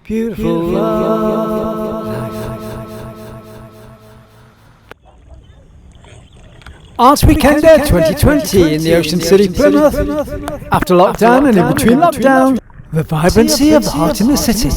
Beautiful love. Arts Weekender 2020 in the Ocean City, Plymouth. After lockdown and in between lockdown, the vibrancy of the heart in the city.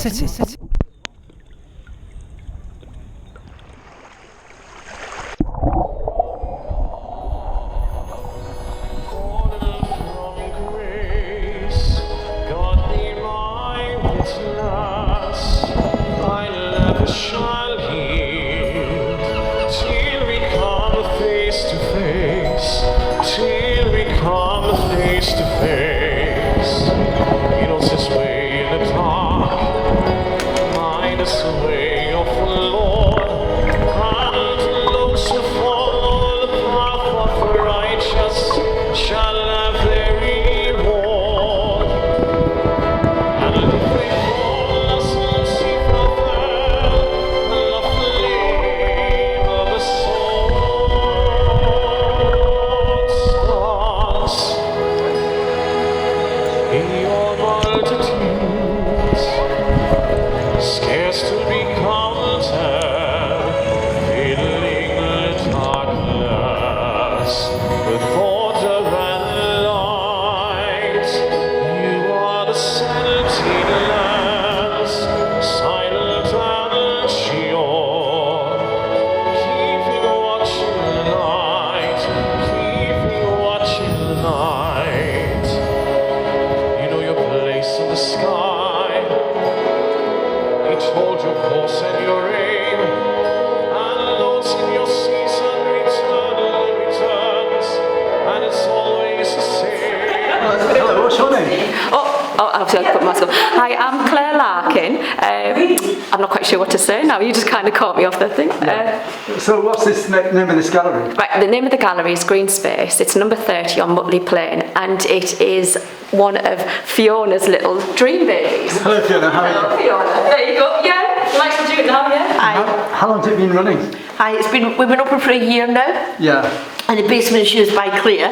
Hi, I'm Claire Larkin. I'm not quite sure what to say now. You just kind of caught me off the thing. So what's this name of this gallery? Right, the name of the gallery is Greenspace. It's number 30 on Mutley and it is one of Fiona's little dream babies. Hello Fiona, how are you? Hello Fiona. There you go. Yeah, you like to do it now, yeah? Hi. How long has it been running? Hi, we've been open for a year now. Yeah. And the basement is used by Claire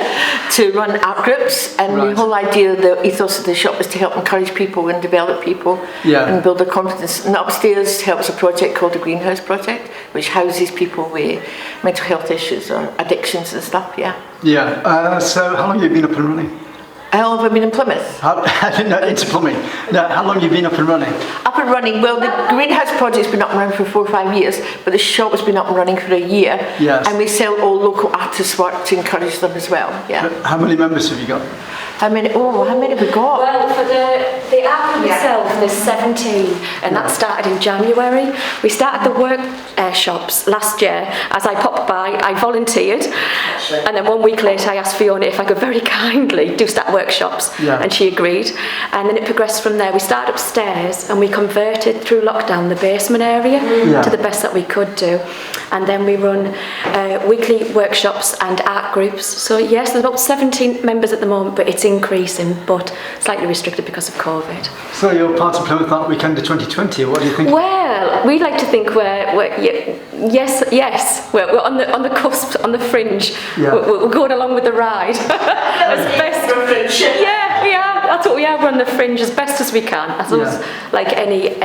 to run art groups, and the whole idea, the ethos of the shop is to help encourage people and develop people and build their confidence. And upstairs helps a project called the Greenhouse Project, which houses people with mental health issues or addictions and stuff, yeah. Yeah, so how long have you been up and running? How long have I been in Plymouth? Into plumbing. No, how long have you been up and running? Up and running, well, the Greenhouse Project's been up and running for 4 or 5 years, but the shop has been up and running for a year. Yes. And we sell all local artists' work to encourage them as well, yeah. How many members have you got? How many have we got? Well, for the album itself, there's 17, and that started in January. We started the workshops last year. As I popped by, I volunteered, and then 1 week later I asked Fiona if I could very kindly do start workshops, and she agreed. And then it progressed from there. We started upstairs, and we converted through lockdown the basement area to the best that we could do. And then we run weekly workshops and art groups. So yes, there's about 17 members at the moment, but it's increasing, but slightly restricted because of COVID. So you're part of Plymouth Art Weekender 2020, what do you think? Well, we like to think we're on the cusp, on the fringe. We're going along with the ride as best. Yeah, that's what we are. We're on the fringe as best as we can, as like any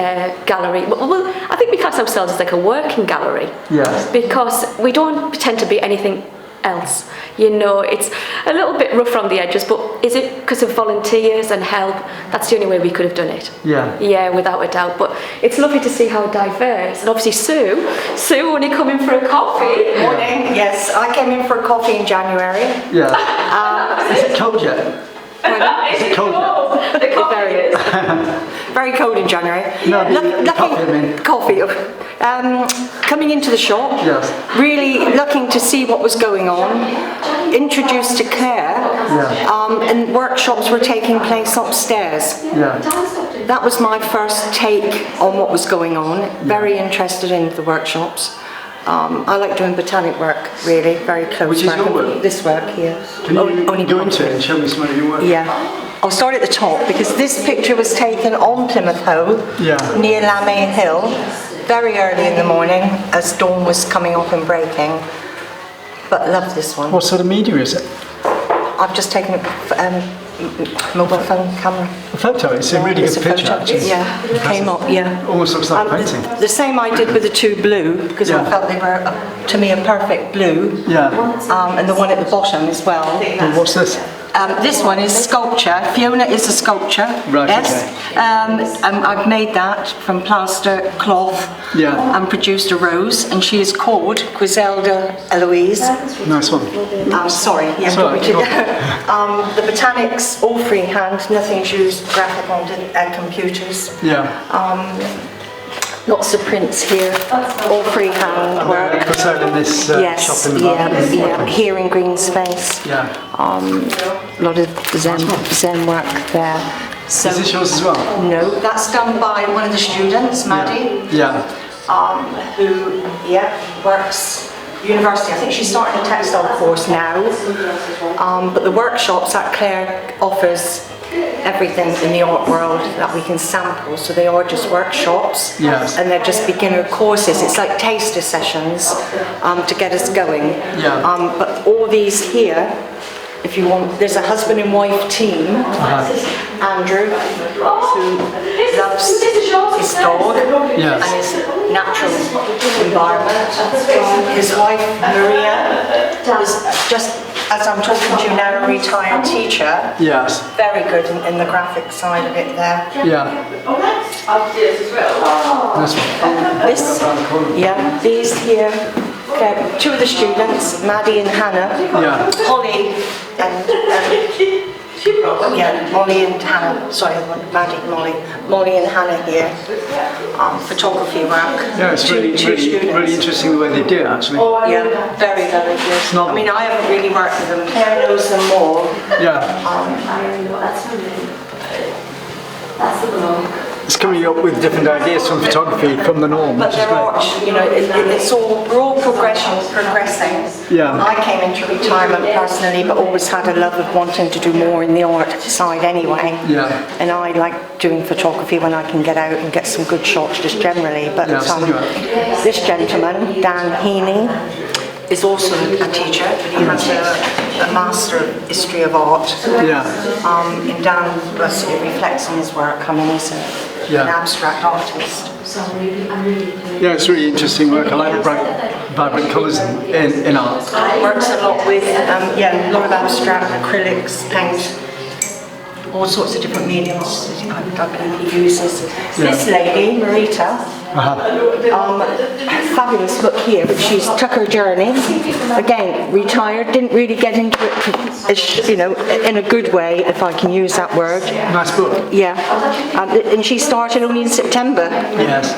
gallery. Well, I think we class ourselves as like a working gallery. Yes. Because we don't pretend to be anything else. You know, it's a little bit rough around the edges, but is it because of volunteers and help? That's the only way we could have done it. Yeah, without a doubt. But it's lovely to see how diverse. And obviously Sue only come in for a coffee. Morning. Yes, I came in for a coffee in January. Yeah. Is it cold yet? Is it cold yet? The coffee is. Very cold in January. No, coffee. Coming into the shop, really looking to see what was going on, introduced to Claire, and workshops were taking place upstairs. That was my first take on what was going on, very interested in the workshops. I like doing botanic work, really, very close. Which is your work? This work here. Can you go into it and show me some of your work? Yeah. I'll start at the top because this picture was taken on Plymouth Hoe, near Lamay Hill, very early in the morning as dawn was coming up and breaking. But I love this one. What sort of media is it? I've just taken it mobile phone camera. A photo, it's a really It's good a picture photo. actually. Yeah, it came up, yeah. Almost looks like a painting. The same I did with the two blue, because I Yeah. felt they were, to me, a perfect blue. Yeah. And the one at the bottom as well. And what's this? This one is sculpture. Fiona is a sculpture. Right, Yes. I've made that from plaster cloth. Yeah. And produced a rose, and she is called Griselda Eloise. Nice one. Sorry, yeah. Sorry, we did- the botanics, all freehand, nothing's used graphic on computers. Yeah. Lots of prints here, all freehand work. Put out in this Yes, shop in the yeah, here in Greenspace. Yeah. A lot of Zen work there. So, Is this yours as well? no, that's done by one of the students, Maddie, Yeah. who works university. I think she's starting a textile course now. But the workshops that Claire offers everything in the art world that we can sample, so they are just workshops. Yes. And they're just beginner courses. It's like taster sessions to get us going. Yeah. But all these here, if you want, there's a husband and wife team, Andrew, who loves his dog Yes. and his natural environment. His wife, Maria, is just, as I'm talking to you now, a retired teacher. Yes. Very good in the graphic side of it there. Yeah. Nice one. This, yeah, these here, okay, two of the students, Maddie and Hannah. Yeah. Holly and Molly and Hannah. Sorry, Maddie and Molly. Molly and Hannah here. Photography work. Yeah, it's Two really students. interesting the way they do it actually. Yeah, very, very good. not- I mean, I haven't really worked with them. Claire knows them more. Yeah. It's coming up with different ideas from photography from the norm, But which is there are, great. you know, it's all, we're all progressing. Yeah. I came into retirement personally, but always had a love of wanting to do more in the art side anyway. Yeah. And I like doing photography when I can get out and get some good shots just generally. But Yeah, I've seen you out. this gentleman, Dan Heaney, is also a teacher, but he has a Master of History of Art. Yeah. And Dan it reflects in his work. I mean, he's an abstract artist. Yeah, it's really interesting work. I like the bright, vibrant colours in art. Works a lot with, a lot of abstract, acrylics, paint, all sorts of different mediums I believe he uses. This lady, Marita, fabulous book here, but she's took her journey. Again, retired, didn't really get into it, you know, in a good way, if I can use that word. Nice book. Yeah, and she started only in September. Yes.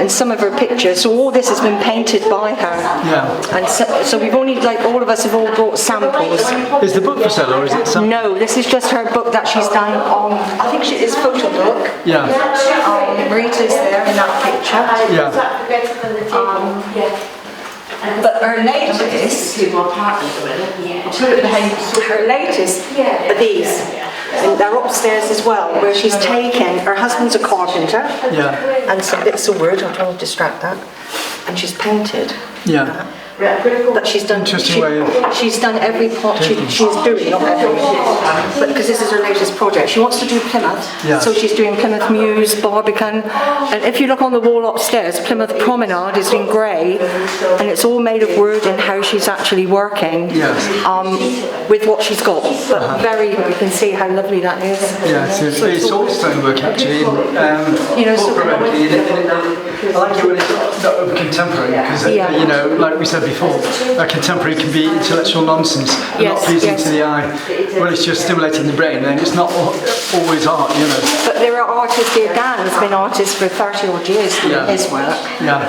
And some of her pictures, so all this has been painted by her. Yeah. And so we've only, like, all of us have all brought samples. Is the book for sale or is it some? No, this is just her book that she's done on, I think it's a photo book. Yeah. Marita's there in that picture. Yeah. But her latest, her latest are these. And they're upstairs as well, where she's taken, her husband's a carpenter. Yeah. And so it's a word, I'm trying to distract that. And she's painted. Yeah. But she's done. Interesting way of She's done every part she's doing, not every. But because this is her latest project, she wants to do Plymouth. Yeah. So she's doing Plymouth Mews, Barbican, and if you look on the wall upstairs, Plymouth Promenade is in grey, and it's all made of wood and how she's actually working. Yes. With what she's got. But very, you can see how lovely that is. Yeah, it's all stonework actually. You know, so- I like it when it's not contemporary because you know, like we said before, contemporary can be intellectual nonsense and not pleasing to the eye. When it's just stimulating the brain, then it's not always art, you know. But there are artists here. Dan has been artist for 30 odd years doing his work. Yeah.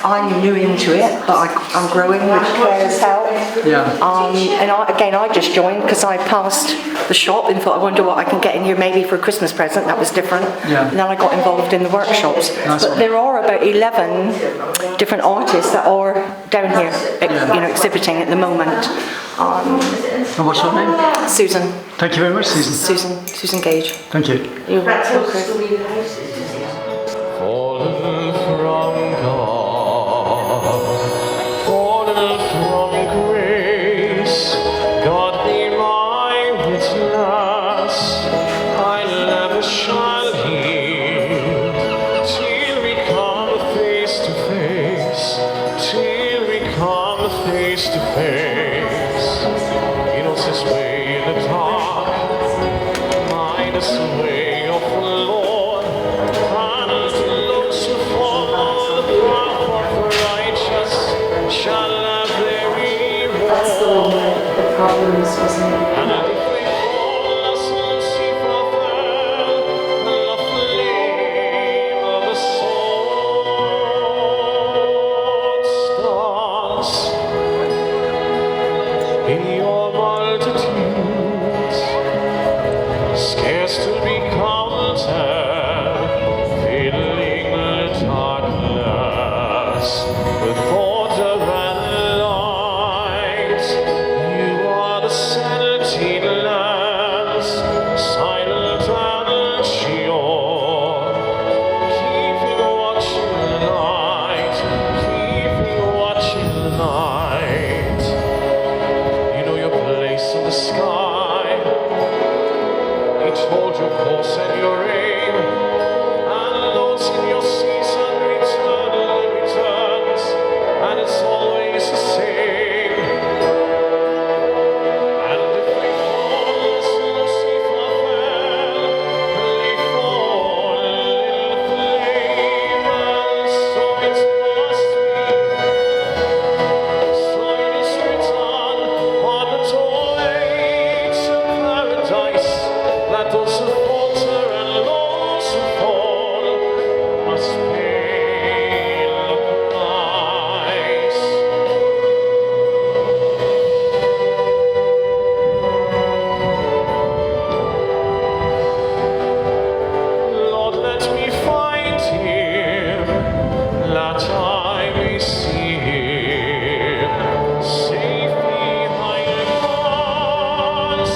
I'm new into it, but I'm growing with Claire's help. Yeah. And I just joined because I passed the shop and thought, I wonder what I can get in here maybe for a Christmas present. That was different. Yeah. And then I got involved in the workshops. Nice But one. there are about 11 different artists that are down here, you know, exhibiting at the moment. And what's your name? Susan. Thank you very much, Susan. Susan Gage. Thank you. You're welcome. Fallen from God, fallen from grace, God be my witness. house, wasn't it? In your multitudes, scarce to be counted, filling the darkness with order and light. You are the sanity lands, silent and sure, keeping watch in the night, keeping watch in the night. In the sky, each hold your course and your aim, and those in your season return returns, and it's always the same. And if they fall, as Lucifer fell, they fall in the flame, and so it must be, so it is written on the door. That those who falter and those who fall must pay the price. Lord, let me find him, that I may see him, safe behind the cross.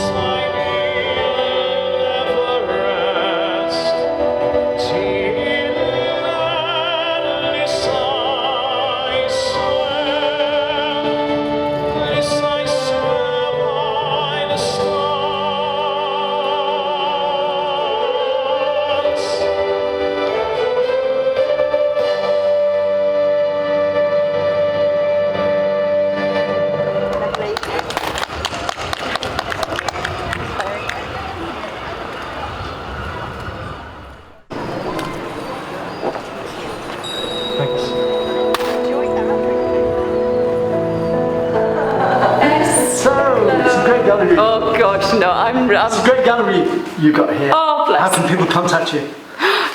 Oh gosh, no, I'm It's a great gallery you got here. Oh, bless. How can people contact you?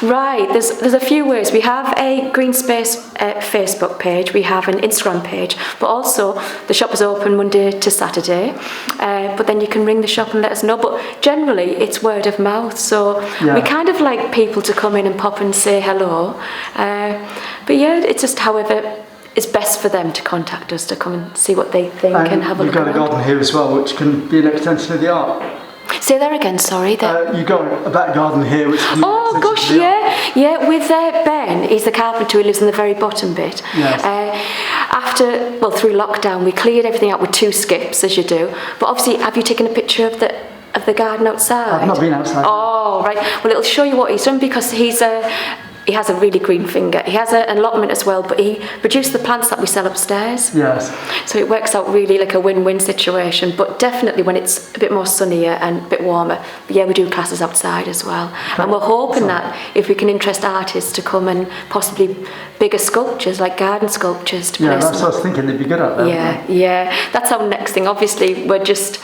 Right, there's a few ways. We have a Greenspace Facebook page, we have an Instagram page, but also the shop is open Monday to Saturday. But then you can ring the shop and let us know. But generally, it's word of mouth. So we kind of like people to come in and pop and say hello. But yeah, it's just however it's best for them to contact us to come and see what they think and have a look around. You've got a garden here as well, which can be an extension of the art. Say that again, sorry. You've got a back garden here, which can be oh gosh, yeah. With Ben, he's the carpenter who lives in the very bottom bit. Yes. Through lockdown, we cleared everything out with 2 skips, as you do. But obviously, have you taken a picture of the garden outside? I've not been outside. Oh, right. Well, it'll show you what he's done because he has a really green finger. He has an allotment as well, but he produced the plants that we sell upstairs. Yes. So it works out really like a win-win situation, but definitely when it's a bit more sunnier and a bit warmer. But yeah, we do classes outside as well. And we're hoping that if we can interest artists to come and possibly bigger sculptures, like garden sculptures to place. Yeah, that's what I was thinking, they'd be good at that. Yeah. That's our next thing. Obviously, we're just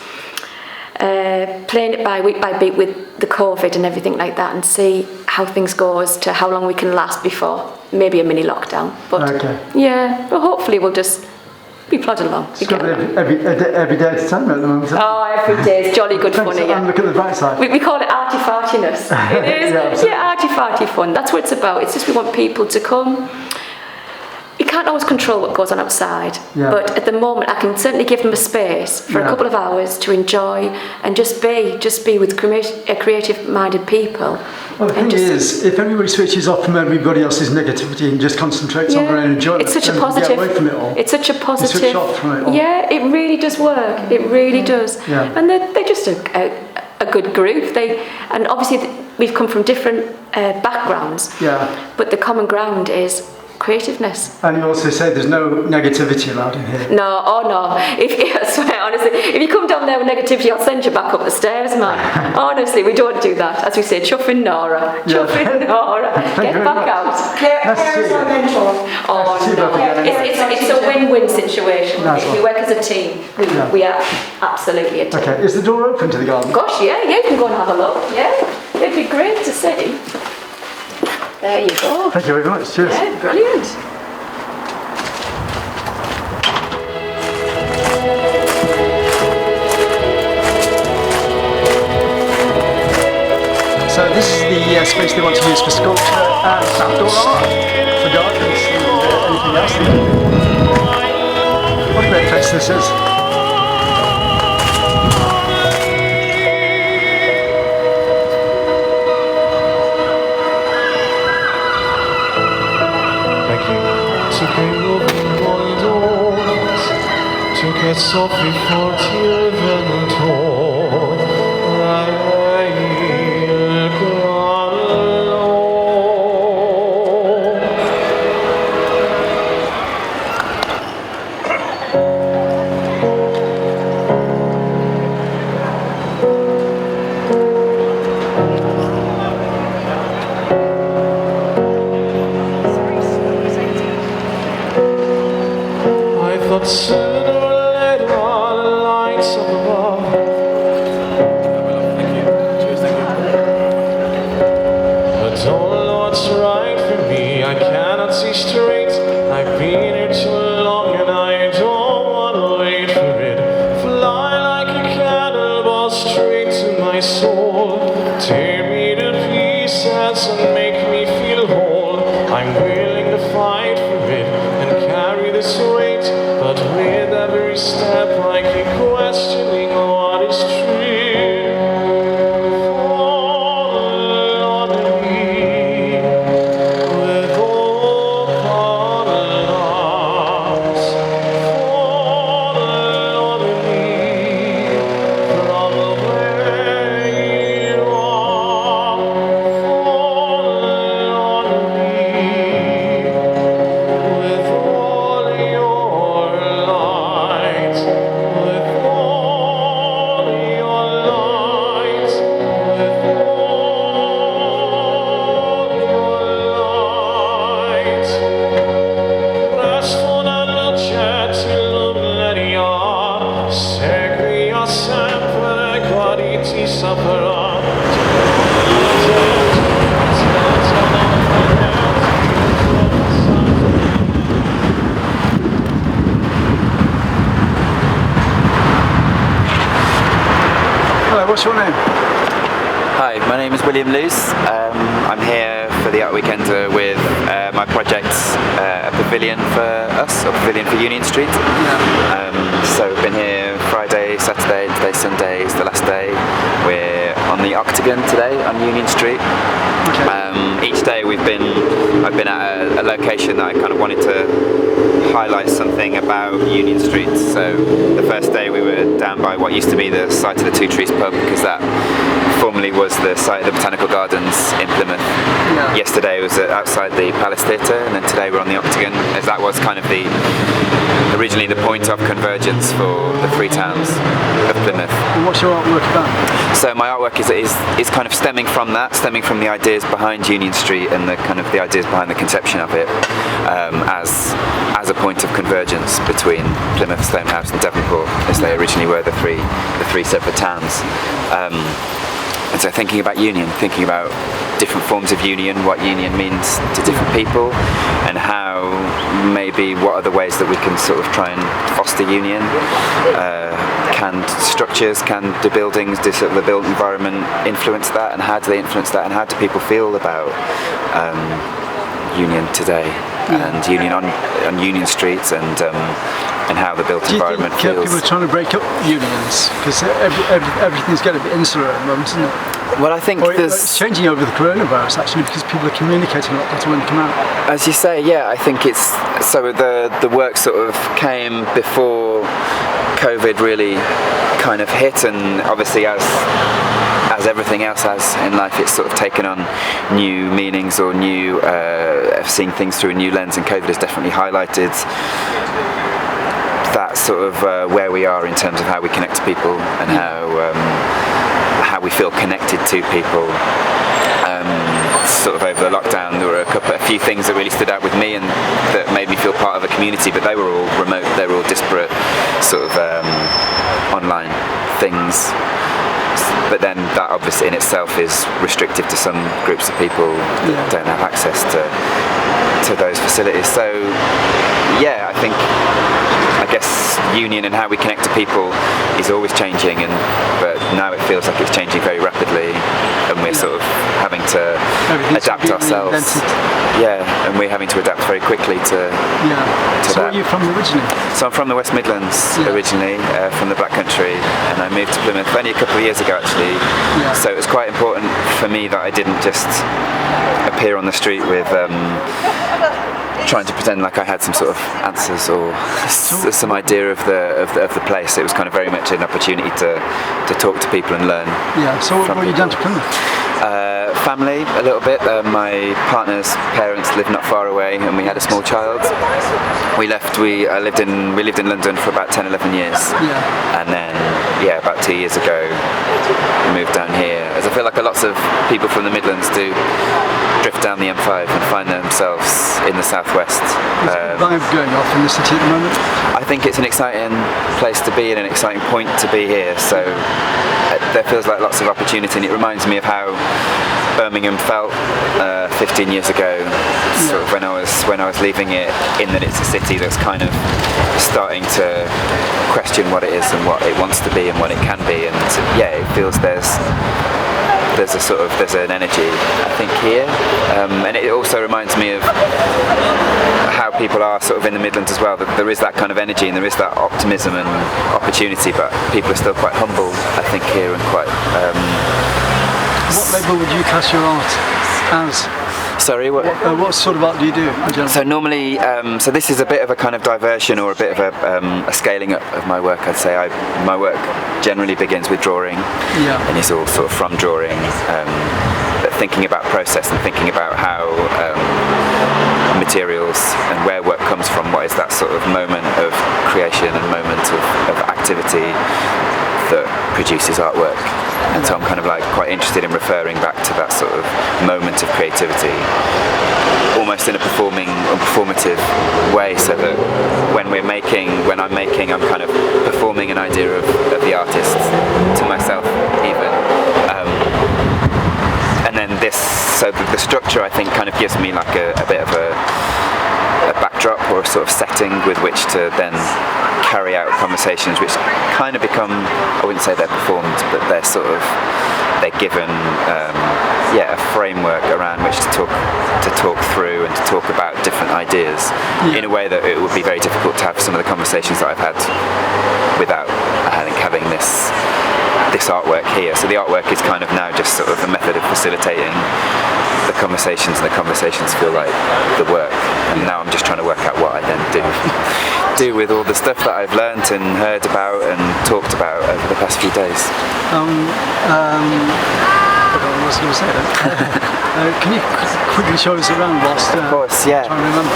playing it by week by beat with the COVID and everything like that and see how things go as to how long we can last before maybe a mini lockdown. But but hopefully we'll just be plodding along. It's got every day at a time at the moment. Oh, every day is jolly good fun. And look at the bright side. We call it arty-fartiness. It is. Arty-farty fun. That's what it's about. It's just we want people to come. You can't always control what goes on outside, but at the moment I can certainly give them a space for a couple of hours to enjoy and just be with creative-minded people. Well, the thing is, if everybody switches off from everybody else's negativity and just concentrates on their own enjoyment, it's such a positive. Get away from it all. It's such a positive. You switch off from it all. Yeah, it really does work. It really does. Yeah. And they're just a good group. And obviously we've come from different backgrounds. Yeah. But the common ground is creativeness. And you also say there's no negativity allowed in here. No, oh no. I swear, honestly, if you come down there with negativity, I'll send you back up the stairs, man. Honestly, we don't do that. As we say, chuffing Nora. Chuffing Nora. Get back out. Claire's our mentor. Oh no. It's a win-win situation. Nice If we work as a team, we are absolutely a team. Okay, is the door open to the garden? Gosh, yeah, you can go and have a look. Yeah, it'd be great to see. There you go. Thank you very much. Cheers. Yeah, brilliant. So this is the space they want to use for sculpture and outdoor art, for gardens and anything else. What a great place this is. Get softly for till then told I thought sooner or later all the lights up above. But don't know what's right for me. I cannot see straight. I've been here too long and I don't want to wait for it. Fly like a cannonball straight to my soul. Tear me to pieces and make me feel whole. I'm willing to fight for it and carry this weight. But with every step I keep questioning what is true. Fall on me with open arms. Fall on me from where you are. Fall on me with all your light, with all your light, with all your light. Presto nella luce illumineria, segui sempre guariti saprà. Hello, what's your name? Hi, my name is William Luce. I'm here for the Art Weekender with my project, a pavilion for us, or pavilion for Union Street. So we've been here Friday, Saturday, today Sunday is the last day. We're on the Octagon today on Union Street. Each day I've been at a location that I kind of wanted to highlight something about Union Street. So the first day we were down by what used to be the site of the Two Trees pub, because that formerly was the site of the Botanical Gardens in Plymouth. Yesterday was outside the Palace Theatre, and then today we're on the Octagon, as that was kind of originally the point of convergence for the three towns of Plymouth. And what's your artwork about? So my artwork is kind of stemming from the ideas behind Union Street and the ideas behind the conception of it as a point of convergence between Plymouth, Stonehouse and Devonport, as they originally were the three separate towns. And so thinking about union, thinking about different forms of union, what union means to different people, and how maybe what are the ways that we can sort of try and foster union. Can structures, can the buildings, the built environment influence that, and how do they influence that, and how do people feel about union today, and union on Union Streets, and how the built environment feels. Do you think people are trying to break up unions? Because everything's getting a bit insular at the moment, isn't it? Well, I think it's changing over the coronavirus actually, because people are communicating a lot better when they come out. As you say, yeah, I think it's so the work sort of came before COVID really kind of hit, and obviously as everything else has in life, it's sort of taken on new meanings or new seeing things through a new lens, and COVID has definitely highlighted that sort of where we are in terms of how we connect to people and how we feel connected to people. Sort of over the lockdown, there were a few things that really stood out with me and that made me feel part of a community, but they were all remote, they were all disparate sort of online things. But then that obviously in itself is restrictive to some groups of people that don't have access to those facilities. So yeah, I guess union and how we connect to people is always changing, but now it feels like it's changing very rapidly, and we're sort of having to adapt ourselves. Yeah, and we're having to adapt very quickly to So that. where are you from originally? So I'm from the West Midlands originally, from the Black Country, and I moved to Plymouth only a couple of years ago actually. So it was quite important for me that I didn't just appear on the street with trying to pretend like I had some sort of answers or some idea of the place. It was kind of very much an opportunity to talk to people and learn. Yeah. So what were you down to Plymouth? Family, a little bit. My partner's parents lived not far away, and we had a small child. We lived in London for about 10-11 years, and then about 2 years ago we moved down here. As I feel like lots of people from the Midlands do drift down the M5 and find themselves in the southwest. Is the vibe going off in the city at the moment? I think it's an exciting place to be and an exciting point to be here. So there feels like lots of opportunity, and it reminds me of how Birmingham felt 15 years ago, sort of when I was leaving it, in that it's a city that's kind of starting to question what it is and what it wants to be and what it can be, and it feels there's an energy, I think, here, and it also reminds me of how people are sort of in the Midlands as well, that there is that kind of energy and there is that optimism and opportunity, but people are still quite humble, I think, here, and quite... What label would you class your art as? Sorry, what sort of art do you do? So normally, so this is a bit of a kind of diversion or a bit of a scaling up of my work. I'd say my work generally begins with drawing, and it's all sort of from drawing, but thinking about process and thinking about how materials and where work comes from. What is that sort of moment of creation and moment of activity that produces artwork? And so I'm kind of like quite interested in referring back to that sort of moment of creativity, almost in a performative way, so that when I'm making, I'm kind of performing an idea of the artist to myself even. And then the structure, I think, kind of gives me like a bit of a backdrop or a sort of setting with which to then carry out conversations which kind of become, I wouldn't say they're performed, but they're given a framework around which to talk through and to talk about different ideas in a way that it would be very difficult to have some of the conversations that I've had without having this artwork here. So the artwork is kind of now just sort of a method of facilitating the conversations, and the conversations feel like the work. And now I'm just trying to work out what I then do with all the stuff that I've learnt and heard about and talked about over the past few days. I don't know what I was going to say then. Can you quickly show us around whilst of course, yeah. trying to remember?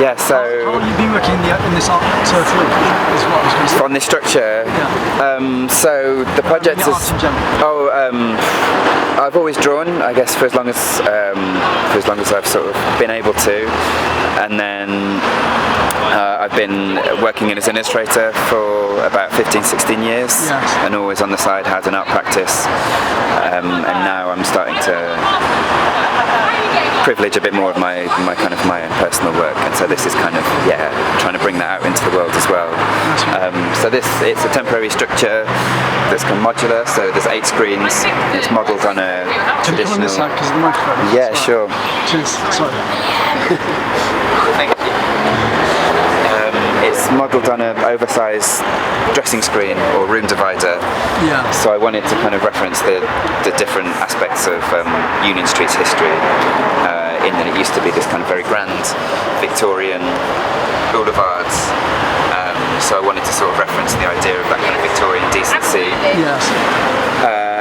Yeah, so... How have you been working in this art circle? Is what I was going to say. On this structure? Yeah. So the project is... I've always drawn, I guess, for as long as I've sort of been able to, and then I've been working as an illustrator for about 15-16 years, and always on the side had an art practice, and now I'm starting to privilege a bit more of my own personal work, and so this is kind of trying to bring that out into the world as well. So it's a temporary structure that's kind of modular, so there's 8 screens. It's modelled on a traditional... Can you pull on this side because of the microphone? Yeah, sure. Cheers. Sorry. Thank you. It's modelled on an oversized dressing screen or room divider. Yeah. So I wanted to kind of reference the different aspects of Union Street's history, in that it used to be this kind of very grand Victorian boulevard. So I wanted to sort of reference the idea of that kind of Victorian decency. Yes.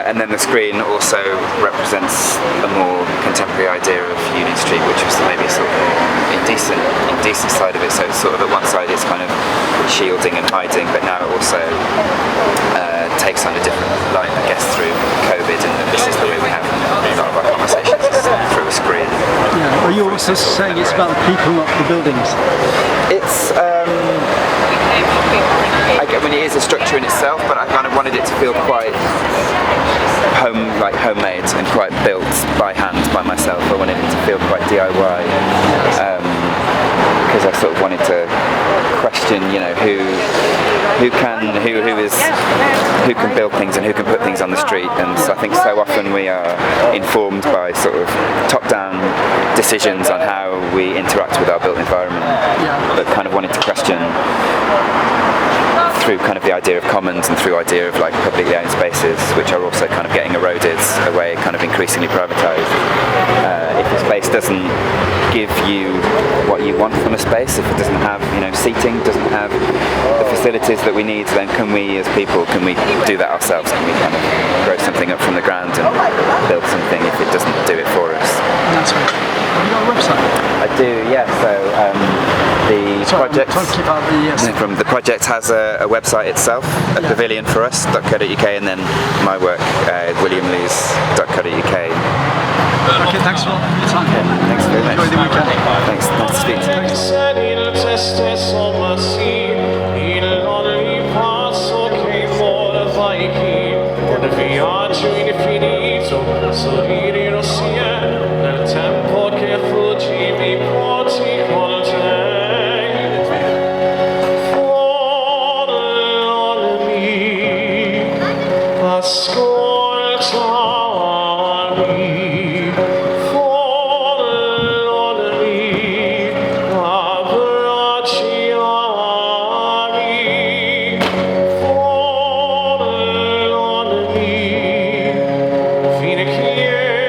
And then the screen also represents a more contemporary idea of Union Street, which was maybe sort of adjacent side of it. So it's sort of at one side it's kind of shielding and hiding, but now it also takes on a different light, I guess, through COVID, and this is the way we have a lot of our conversations through a screen. Yeah. Are you also saying it's about the people, not the buildings? It's I mean, it is a structure in itself, but I kind of wanted it to feel quite homemade and quite built by hand by myself. I wanted it to feel quite DIY because I sort of wanted to question, you know, who can build things and who can put things on the street. And so I think so often we are informed by sort of top-down decisions on how we interact with our built environment, but kind of wanted to question through kind of the idea of commons and through idea of like publicly owned spaces, which are also kind of getting eroded away, kind of increasingly privatised. If a space doesn't give you what you want from a space, if it doesn't have, you know, seating, doesn't have the facilities that we need, then can we as people, can we do that ourselves? Can we kind of grow something up from the ground and build something if it doesn't do it for us? That's right. Have you got a website? I do, yeah. So the project has a website itself, at pavilionforus.co.uk, and then my work, williamlees.co.uk. Okay, thanks for your time. Thanks very much. Enjoy the weekend. Thanks, nice to speak to Fine che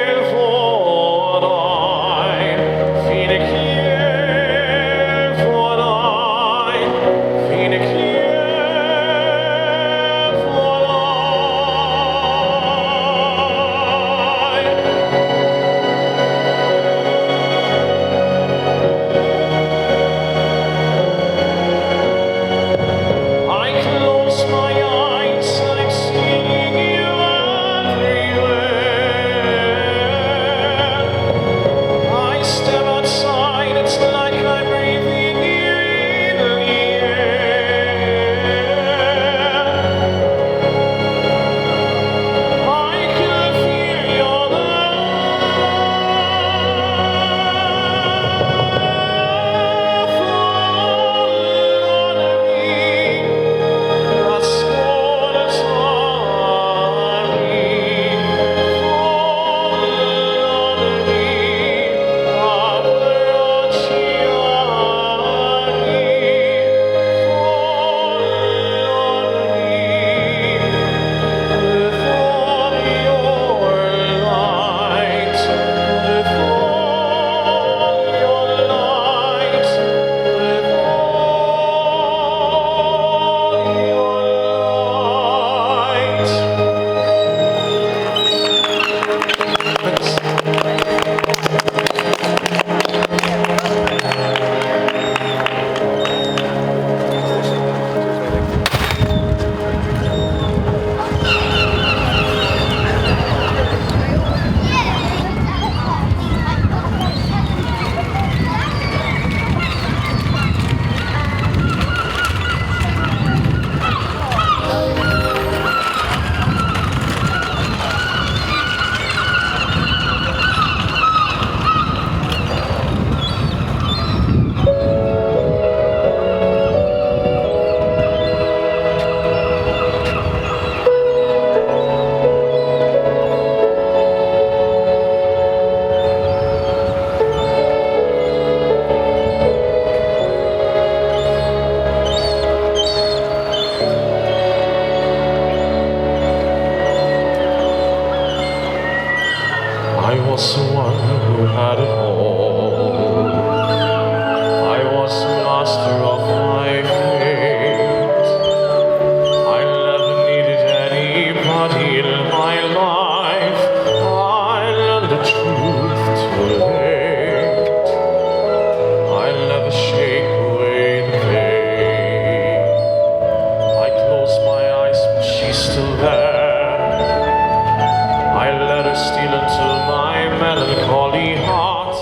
steal into my melancholy heart.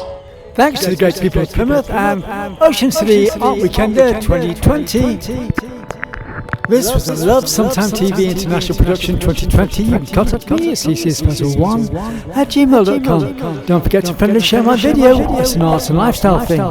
Thanks to the great people of Plymouth and Ocean City Art Weekender 2020. This was a Love Sometime TV International Production 2020. You can contact me at ccspuzzle1@gmail.com. Don't forget to friendly share my video. It's an art and lifestyle thing.